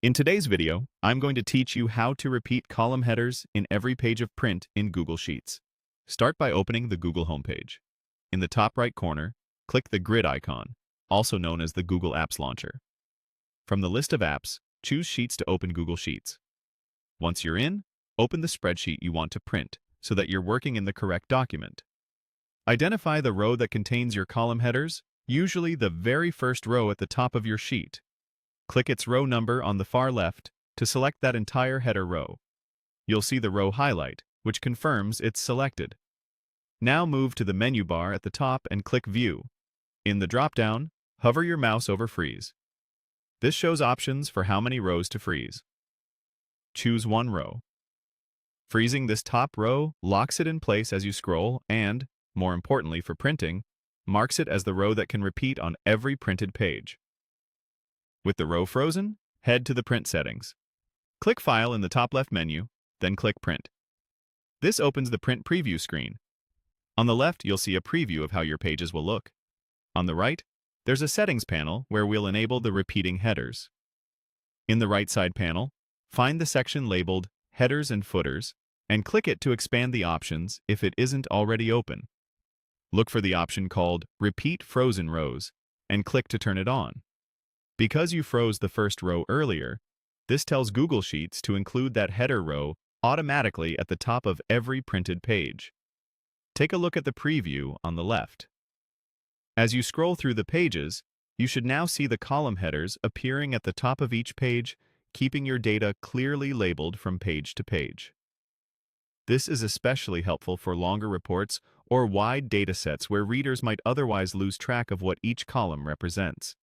In today's video, I'm going to teach you how to repeat column headers in every page of print in Google Sheets. Start by opening the Google homepage. In the top right corner, click the grid icon, also known as the Google Apps Launcher. From the list of apps, choose Sheets to open Google Sheets. Once you're in, open the spreadsheet you want to print so that you're working in the correct document. Identify the row that contains your column headers, usually the very first row at the top of your sheet. Click its row number on the far left to select that entire header row. You'll see the row highlight, which confirms it's selected. Now move to the menu bar at the top and click View. In the drop-down, hover your mouse over Freeze. This shows options for how many rows to freeze. Choose one row. Freezing this top row locks it in place as you scroll and, more importantly for printing, marks it as the row that can repeat on every printed page. With the row frozen, head to the Print settings. Click File in the top left menu, then click Print. This opens the Print Preview screen. On the left, you'll see a preview of how your pages will look. On the right, there's a Settings panel where we'll enable the repeating headers. In the right side panel, find the section labeled Headers and Footers and click it to expand the options if it isn't already open. Look for the option called Repeat Frozen Rows and click to turn it on. Because you froze the first row earlier, this tells Google Sheets to include that header row automatically at the top of every printed page. Take a look at the preview on the left. As you scroll through the pages, you should now see the column headers appearing at the top of each page, keeping your data clearly labeled from page to page. This is especially helpful for longer reports or wide datasets where readers might otherwise lose track of what each column represents.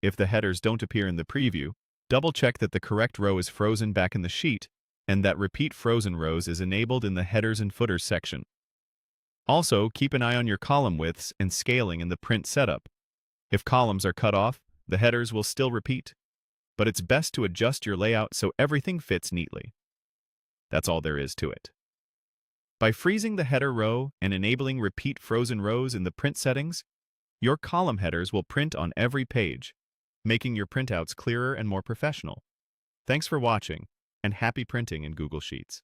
If the headers don't appear in the preview, double-check that the correct row is frozen back in the sheet and that Repeat Frozen Rows is enabled in the Headers and Footers section. Also, keep an eye on your column widths and scaling in the print setup. If columns are cut off, the headers will still repeat, but it's best to adjust your layout so everything fits neatly. That's all there is to it. By freezing the header row and enabling Repeat Frozen Rows in the print settings, your column headers will print on every page, making your printouts clearer and more professional. Thanks for watching, and happy printing in Google Sheets.